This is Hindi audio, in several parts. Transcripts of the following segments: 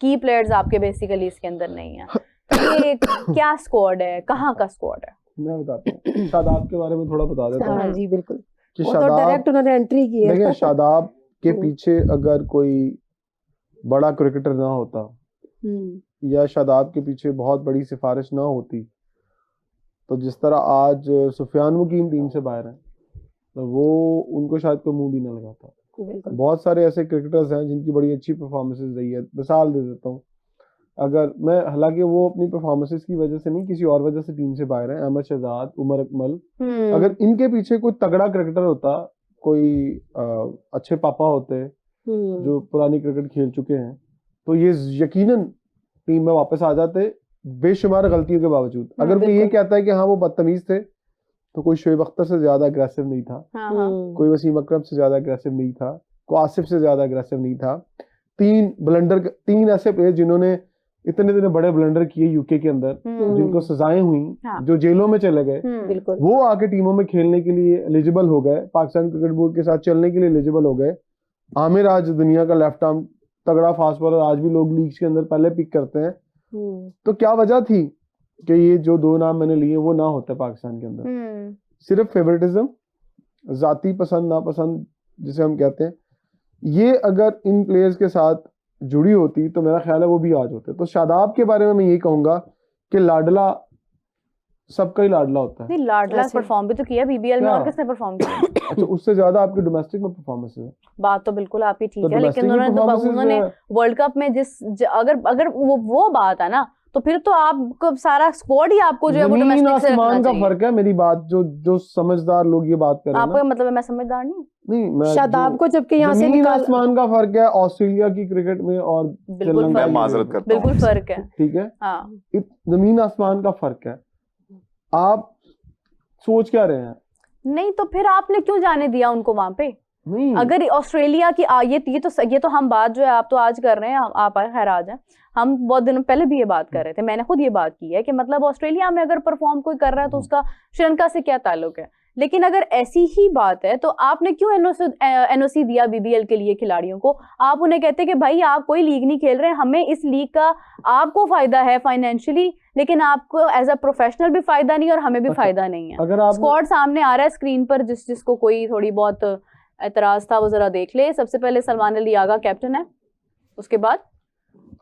की प्लेयर्स आपके बेसिकली इसके अंदर नहीं है। ये क्या स्क्वाड है, कहाँ का स्क्वाड है? मैं बताता हूँ, शादाब के बारे में थोड़ा बता देता हूँ। हाँ जी बिल्कुल, कि वो तो डायरेक्ट उन्होंने एंट्री की है। देखिए शादाब के पीछे अगर कोई बड़ा क्रिकेटर ना होता या शादाब के पीछे बहुत बड़ी सिफारिश ना होती, तो जिस तरह आज सुफियान मुकीम टीम से बाहर है, तो वो उनको शायद कोई मुंह भी ना लगाता। बहुत सारे ऐसे क्रिकेटर्स हैं जिनकी बड़ी अच्छी परफॉर्मेंसेस रही है। मिसाल दे देता हूँ, अगर मैं, हालांकि वो अपनी परफॉर्मेंसेस की वजह से नहीं, किसी और वजह से टीम से बाहर है, अहमद शहजाद, उमर अकमल, अगर इनके पीछे कोई तगड़ा क्रिकेटर होता, कोई अच्छे पापा होते जो पुरानी क्रिकेट खेल चुके हैं, तो ये यकीनन टीम में वापस आ जाते बेशुमार गलतियों के बावजूद। अगर कोई ये कहता है कि हाँ वो बदतमीज थे, तो कोई शोएब अख्तर से ज्यादा अग्रेसिव नहीं था, कोई वसीम अकरम से ज्यादा अग्रेसिव नहीं था, कोई आसिफ से ज्यादा अग्रेसिव नहीं था। तीन ऐसे प्लेयर जिन्होंने इतने बड़े ब्लंडर किए यूके के अंदर, जिनको सजाएं हुई, जो जेलों में चले गए, वो आके टीमों में खेलने के लिए एलिजिबल हो गए, पाकिस्तान क्रिकेट बोर्ड के साथ चलने के लिए एलिजिबल हो गए। आमिर आज दुनिया का लेफ्ट आर्म तगड़ा फास्ट बॉलर, आज भी लोग लीग्स के अंदर पहले पिक करते हैं। तो क्या वजह थी कि ये जो दो नाम मैंने लिए वो ना होते पाकिस्तान के अंदर? सिर्फ फेवरेटिज्म, जाती पसंद नापसंद जिसे हम कहते हैं, ये अगर इन प्लेयर्स के साथ जुड़ी होती तो मेरा ख्याल है वो भी आज होते। तो शादाब के बारे में मैं यही कहूंगा कि लाडला सबका ही लाडला होता है। लाडला परफॉर्म भी तो किया बीबीएल में, और किसने परफॉर्म किया? अच्छा, उससे ज्यादा आपके डोमेस्टिक में परफॉर्मेंस है। बात तो बिल्कुल आपकी ठीक है, लेकिन उन्होंने वर्ल्ड कप में अगर वो बात है ना, तो फिर तो आपको सारा स्क्वाड ही आपको जो है वो डोमेस्टिक से आसमान का फर्क है। मेरी बात जो समझदार लोग ये बात कर रहे हैं, आपका मतलब मैं समझदार नहीं, शादाब को जबकि यहाँ से निकाल, आसमान का फर्क है ऑस्ट्रेलिया की क्रिकेट में और श्रीलंका में, माजरत करता हूं, बिल्कुल फर्क है, ठीक है, जमीन आसमान का फर्क है। आप सोच क्या रहे हैं? नहीं तो फिर आपने क्यों जाने दिया उनको वहां पे? नहीं, अगर ऑस्ट्रेलिया की ये तो हम बात जो है आप तो आज कर रहे हैं, आप खैर आज हैं, हम बहुत दिनों पहले भी ये बात कर रहे थे, मैंने खुद ये बात की है कि मतलब ऑस्ट्रेलिया में अगर परफॉर्म कोई कर रहा है तो उसका श्रीलंका से क्या ताल्लुक है। लेकिन अगर ऐसी ही बात है तो आपने क्यों एनओसी दिया बीबीएल के लिए खिलाड़ियों को? आप उन्हें कहते कि भाई आप कोई लीग नहीं खेल रहे हैं, हमें इस लीग का आपको फायदा है फाइनेंशियली, लेकिन आपको एज अ प्रोफेशनल भी फायदा नहीं और हमें भी फायदा नहीं है। अगर स्क्वाड सामने आ रहा है स्क्रीन पर, जिसको कोई थोड़ी बहुत एतराज था वो जरा देख ले। सबसे पहले सलमान अली आगा कैप्टन है, उसके बाद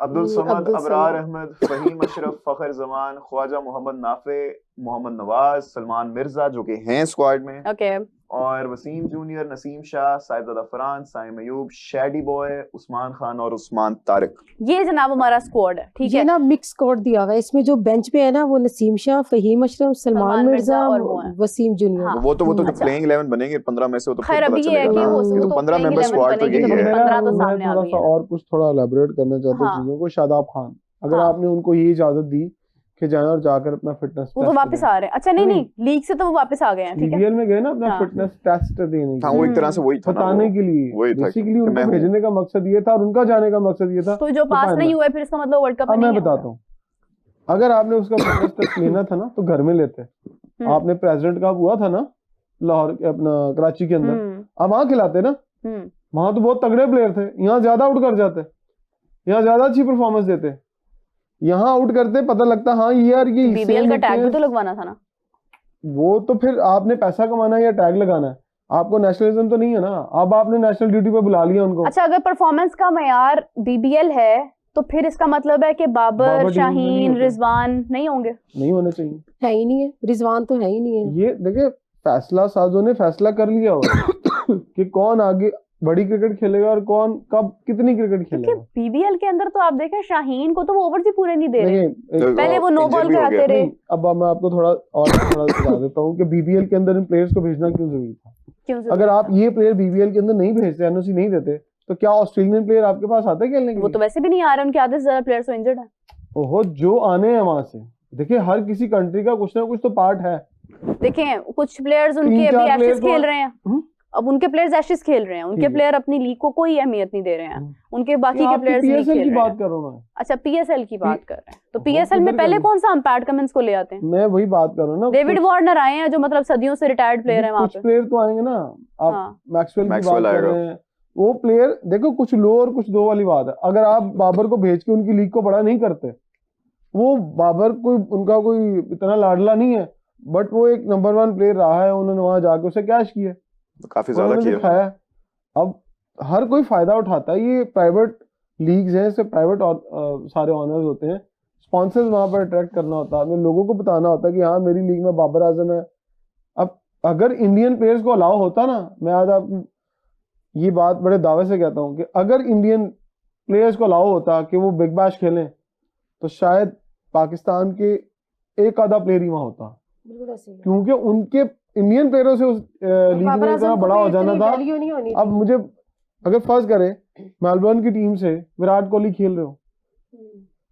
अब्दुल समद, अबरार अहमद, फहीम अशरफ, फखर जमान, ख्वाजा मोहम्मद नाफे, मोहम्मद नवाज, सलमान मिर्जा जो कि हैं स्क्वाड में, और वसीम जूनियर, नसीम शाह, साहिबजादा फरहान, साइम अयूब, शैडी बॉय, उस्मान खान और उस्मान तारिक। ये जनाब हमारा स्क्वाड है, ठीक है ना, मिक्स स्क्वाड दिया हुआ है। इसमें जो बेंच पे है ना वो नसीम शाह, फहीम अशरफ, सलमान मिर्जा और वसीम जूनियर। हाँ। वो तो जो प्लेइंग 11 बनेंगे 15 में से, वो तो खैर अभी ये है कि वो 15 मेंबर स्क्वाड तो यही है। 15 तो सामने आ गई है। और कुछ थोड़ा एलैबोरेट करना चाहता हूं चीजों को। शादाब खान, अगर आपने उनको ये इजाजत दी कि जाएं और जाकर अपना फिटनेस, वो तो वापस आ रहे हैं। अच्छा नहीं, लीग से तो वो वापस आ गए हैं, ठीक है, बीबीएल में गए ना अपना फिटनेस टेस्ट देने, हाँ, वो एक तरह से वही था बताने के लिए, बेसिकली उनको भेजने का मकसद ये था और उनका जाने का मकसद ये था। तो जो पास नहीं हुआ फिर इसका मतलब वर्ल्ड कप में नहीं है। मैं बताता हूँ, अगर आपने उसका फिटनेस टेस्ट लेना था ना तो घर में लेते। आपने प्रेसिडेंट कप हुआ था ना लाहौर, अपना कराची के अंदर, आप वहां खिलाते ना, वहां तो बहुत तगड़े प्लेयर थे, यहाँ ज्यादा आउट कर जाते, यहाँ ज्यादा अच्छी परफॉर्मेंस देते, यहाँ आउट करते, पता लगता हाँ यार ये बीबीएल का टैग भी तो लगवाना था ना। वो तो फिर आपने पैसा कमाना है या टैग लगाना है, आपको नेशनलिज्म तो नहीं है ना। अब आपने नेशनल ड्यूटी पे बुला लिया उनको। अच्छा, अगर परफॉर्मेंस का मयार बीबीएल है तो फिर इसका मतलब है कि बाबर, शाहीन, रिजवान नहीं होंगे? नहीं होने चाहिए, है ही नहीं है, रिजवान तो है ही नहीं है। ये देखिए फैसला साजों ने फैसला कर लिया हो कि कौन आगे बड़ी क्रिकेट खेलेगा और कौन कब कितनी क्रिकेट खेलेगा। बीबीएल के अंदर तो आप देखें शाहीन को तो वो ओवर्स ही पूरे नहीं दे रहे, पहले वो नो बॉल कराते रहे। अब मैं आपको थोड़ा बता देता हूँ कि बीबीएल के अंदर इन प्लेयर्स को भेजना क्यों जरूरी था। अगर आप ये प्लेयर बीबीएल के अंदर नहीं भेजते, एनओसी नहीं देते, तो क्या ऑस्ट्रेलियन प्लेयर आपके पास आते खेलने के लिए? वो तो वैसे भी नहीं आ रहे, उनके आधे से ज्यादा प्लेयर्स तो इंजर्ड हैं। ओहो, जो आने हैं वहां से, देखिए हर किसी कंट्री का कुछ ना कुछ तो पार्ट है। देखें कुछ प्लेयर्स उनके अभी एशेज खेल रहे हैं, अब उनके प्लेयर्स एशेज खेल रहे हैं, उनके प्लेयर अपनी लीग को कोई अहमियत नहीं दे रहे हैं, उनके बाकी के प्लेयर्स नहीं खेल रहे हैं। अच्छा, पीएसएल की बात कर रहे हैं, तो पीएसएल में पहले कौन सा हम पैट कमिंस को ले आते हैं? मैं वही बात कर रहा हूँ ना, डेविड वार्नर आए हैं जो मतलब सदियों से रिटायर्ड प्लेयर हैं वहां पे। कुछ प्लेयर तो आएंगे ना, आप मैक्सवेल की बात कर रहे हैं, वो प्लेयर देखो कुछ लो और कुछ दो वाली बात है। अगर आप बाबर को भेज के उनकी लीग को बड़ा नहीं करते, वो बाबर कोई उनका कोई इतना लाडला नहीं है, बट वो एक नंबर 1 प्लेयर रहा है, उन्होंने वहां जाके उसे कैश किया, काफी ज्यादा किया दिखाया। अब हर कोई फायदा उठाता है, ये प्राइवेट लीग्स हैं, इससे प्राइवेट सारे ऑनर्स होते हैं, स्पॉन्सर्स वहां पर अट्रैक्ट करना होता है, लोगों को बताना होता है कि हाँ मेरी लीग में बाबर आजम है। अब अगर इंडियन प्लेयर्स को अलाउ होता ना, मैं आज आपको ये बात बड़े दावे से कहता हूँ कि अगर इंडियन प्लेयर्स को अलाउ होता कि वो बिग बैश खेलें, तो शायद पाकिस्तान के एक आधा प्लेयर ही वहां होता, क्योंकि उनके इंडियन प्लेयरों से उस लीग में इतना बड़ा हो जाना था। अब मुझे अगर फर्ज करें मेलबर्न की टीम से विराट कोहली खेल रहे हो,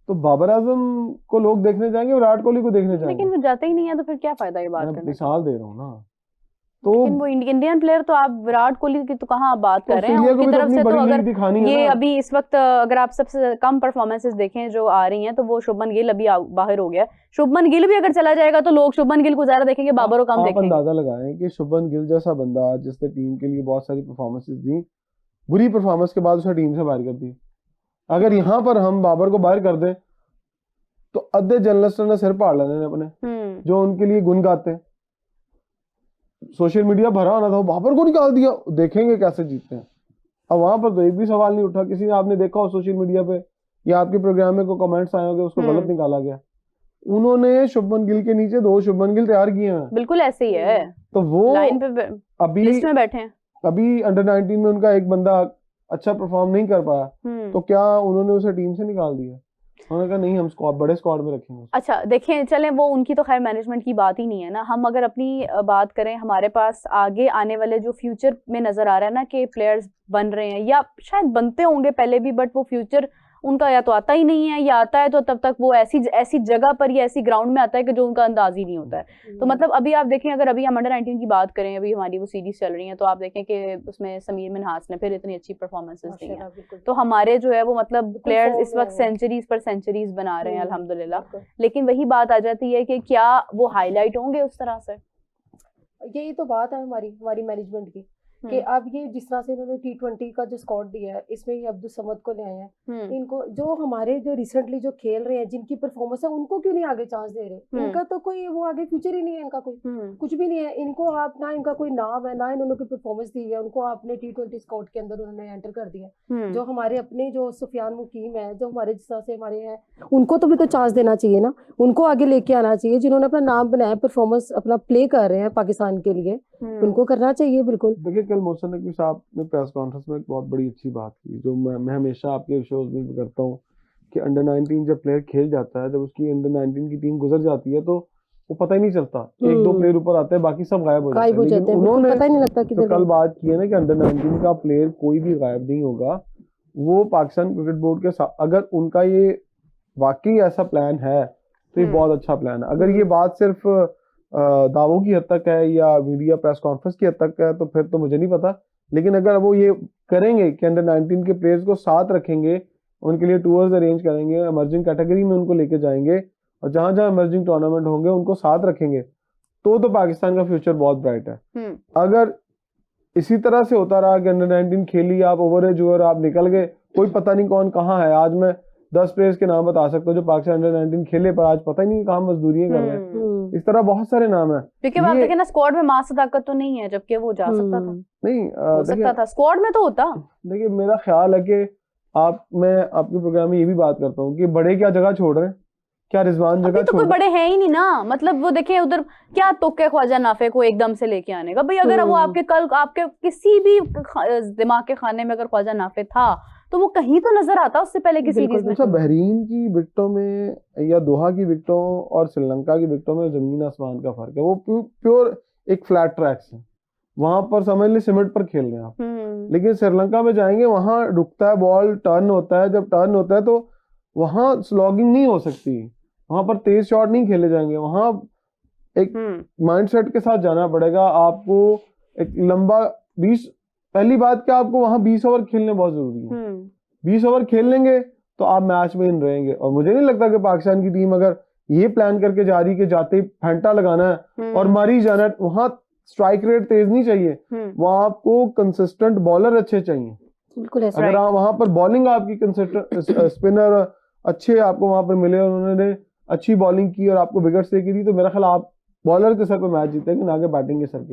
तो बाबर आजम को लोग देखने जाएंगे, विराट कोहली को देखने जाएंगे, लेकिन वो जाते ही नहीं है, तो फिर क्या फायदा ये बात करने का? मिसाल दे रहा हूँ ना। तो लेकिन वो इंडियन प्लेयर तो आप विराट कोहली की तो कहाँ आप बात कर रहे हैं, उनकी तरफ से तो अगर ये अभी इस वक्त अगर आप सबसे कम परफॉर्मेंसेस देखें जो आ रही हैं, तो वो शुभमन गिल अभी बाहर हो गया। शुभमन गिल भी अगर चला जाएगा तो लोग शुभमन गिल को ज्यादा देखेंगे, बाबर को कम देखेंगे। अंदाजा लगाएं कि शुभमन गिल जैसा बंदा जिसने टीम के लिए बहुत सारी परफॉर्मेंसेस दी, बुरी परफॉर्मेंस के बाद उसे टीम से बाहर कर दी, अगर यहाँ पर हम बाबर को बाहर कर दें तो अद्धे जर्नलिस्ट ने सिर फाड़ लेने अपने, जो उनके लिए गुन गाते हैं। सोशल मीडिया भरा होना था, बाबर को निकाल दिया, देखेंगे कैसे जीतते हैं। अब वहां पर तो एक भी सवाल नहीं उठा, किसी ने आपने देखा हो सोशल मीडिया पे या आपके प्रोग्राम में कोई कमेंट्स आए होंगे उसको गलत निकाला गया। उन्होंने शुभमन गिल के नीचे 2 शुभमन गिल तैयार किए हैं, बिल्कुल ऐसे ही है, तो वो लाइन पे अभी लिस्ट में बैठे हैं। अभी अंडर 19 में उनका एक बंदा अच्छा परफॉर्म नहीं कर पाया, तो क्या उन्होंने उसे टीम से निकाल दिया? उन्होंने कहा नहीं, हम बड़े स्क्वाड में रखेंगे। अच्छा देखें, चलें वो उनकी तो खैर मैनेजमेंट की बात ही नहीं है ना। हम अगर अपनी बात करें, हमारे पास आगे आने वाले जो फ्यूचर में नजर आ रहा है ना कि प्लेयर्स बन रहे हैं या शायद बनते होंगे पहले भी, बट वो फ्यूचर उनका या तो आता ही नहीं है, या आता है तो तब तक वो ऐसी जगह पर या ऐसी ग्राउंड में आता है कि जो उनका अंदाज ही नहीं होता है। तो मतलब अभी आप देखें, अगर अभी हम अंडर 19 की बात करें, अभी हमारी वो सीरीज चल रही है, तो आप देखें कि उसमें समीर मिन्हास ने फिर इतनी अच्छी परफॉर्मेंसेस दी हैं, तो हमारे जो है वो मतलब प्लेयर्स इस वक्त सेंचुरीज पर सेंचुरीज बना रहे हैं अल्हम्दुलिल्लाह। लेकिन वही बात आ जाती है कि क्या वो हाईलाइट होंगे उस तरह से? यही तो बात है हमारी मैनेजमेंट की कि अब ये जिस तरह से इन्होंने T20 का जो स्क्वाड दिया है, इसमें ये अब्दुल समद को ले आए हैं, इनको जो हमारे जो रिसेंटली जो खेल रहे हैं जिनकी परफॉर्मेंस है, उनको क्यों नहीं आगे चांस दे रहे? इनका तो कोई वो आगे फ्यूचर ही नहीं है, इनका कोई कुछ भी नहीं है। इनको आप ना, इनका कोई नाम है ना, इन्होंने कोई परफॉर्मेंस दी है, उनको आपने T20 स्क्वाड के अंदर उन्होंने एंटर कर दिया। जो हमारे अपने जो सुफियान मुकीम है, जो हमारे जिस तरह से हमारे हैं, उनको तो भी तो चांस देना चाहिए ना, उनको आगे लेके आना चाहिए। जिन्होंने अपना नाम बनाया, परफॉर्मेंस अपना प्ले कर रहे हैं पाकिस्तान के लिए, उनको करना चाहिए। बिल्कुल देखिए, कल मोहसिन नकवी साहब ने प्रेस कॉन्फ्रेंस में एक बहुत बड़ी अच्छी बात की, जो मैं हमेशा आपके शोज में भी करता हूँ कि अंडर 19 जब प्लेयर खेल जाता है, जब उसकी अंडर 19 की टीम गुजर जाती है, तो वो पता ही नहीं चलता, 1-2 प्लेयर ऊपर आते हैं, बाकी सब गायब हो जाते हैं। लेकिन उन्होंने पता ही नहीं लगता कि तो कल बात की है ना कि अंडर 19 का प्लेयर कोई भी गायब नहीं होगा। वो पाकिस्तान क्रिकेट बोर्ड के साथ, अगर उनका ये वाकई ऐसा प्लान है तो ये बहुत अच्छा प्लान है। अगर ये बात सिर्फ दावों की हद तक है या मीडिया प्रेस कॉन्फ्रेंस की हद तक है, तो फिर तो मुझे नहीं पता। लेकिन अगर वो ये करेंगे कि अंडर 19 के प्लेयर्स को साथ रखेंगे, उनके लिए टूर्स अरेंज करेंगे, इमर्जिंग कैटेगरी में उनको लेके जाएंगे, और जहां जहां इमर्जिंग टूर्नामेंट होंगे उनको साथ रखेंगे, तो पाकिस्तान का फ्यूचर बहुत ब्राइट है। अगर इसी तरह से होता रहा कि अंडर 19 खेली, आप ओवर एज हुए, आप निकल गए, कोई पता नहीं कौन कहाँ है। आज मैं 10 प्लेयर्स के नाम बता सकता हूँ जो पाकिस्तान अंडर 19 खेले, पर आज पता ही नहीं कहाँ मजदूरियां कर रहे हैं। इस तरह बहुत सारे नाम है, क्योंकि आप देखें ना, स्क्वाड में मास ताकत तो नहीं है, जबकि वो जा सकता था। नहीं हो सकता था, स्क्वाड में तो होता। देखिए, मेरा ख्याल है कि मैं आपके प्रोग्राम में ये भी बात करता हूँ कि बड़े क्या जगह छोड़ रहे हैं, क्या रिजवान जगह तो कोई बड़े हैं ही नहीं ना। मतलब वो देखें उधर क्या तोके ख्वाजा नाफे को एकदम से लेके आने का भाई। अगर वो आपके किसी भी दिमाग के खाने में अगर ख्वाजा नाफे था, तो वो कहीं तो नजर आता उससे पहले की सीरीज में। अच्छा, बहरीन की विकेटों में या दोहा की विकेटों और श्रीलंका की विकेटों में जमीन आसमान का फर्क है। वो प्योर एक फ्लैट ट्रैक्स है, वहां पर समझ ली सीमेंट पर खेल रहे हैं आप। लेकिन श्रीलंका में जाएंगे, वहां रुकता है बॉल, टर्न होता है, जब टर्न होता है तो वहां स्लॉगिंग नहीं हो सकती, वहां पर तेज शॉट नहीं खेले जाएंगे, वहां एक माइंडसेट के साथ जाना पड़ेगा आपको। एक लंबा 20, पहली बात क्या, आपको वहां 20 ओवर खेलने बहुत जरूरी है। 20 ओवर खेल लेंगे तो आप मैच में इन रहेंगे। और मुझे नहीं लगता कि पाकिस्तान की टीम अगर ये प्लान करके जा रही कि जाते ही फेंटा लगाना है और मारी जाना है, वहां स्ट्राइक रेट तेज नहीं चाहिए, वहां आपको कंसिस्टेंट बॉलर अच्छे चाहिए। बिल्कुल ऐसा। अगर आप वहां पर बॉलिंग आपकी कंसिस्टेंट स्पिनर अच्छे आपको वहां पर मिले और उन्होंने अच्छी बॉलिंग की और आपको विकेट से की थी, तो मेरा ख्याल आप बॉलर के सर पे मैच जीतेंगे, ना कि बैटिंग के सर के ऊपर।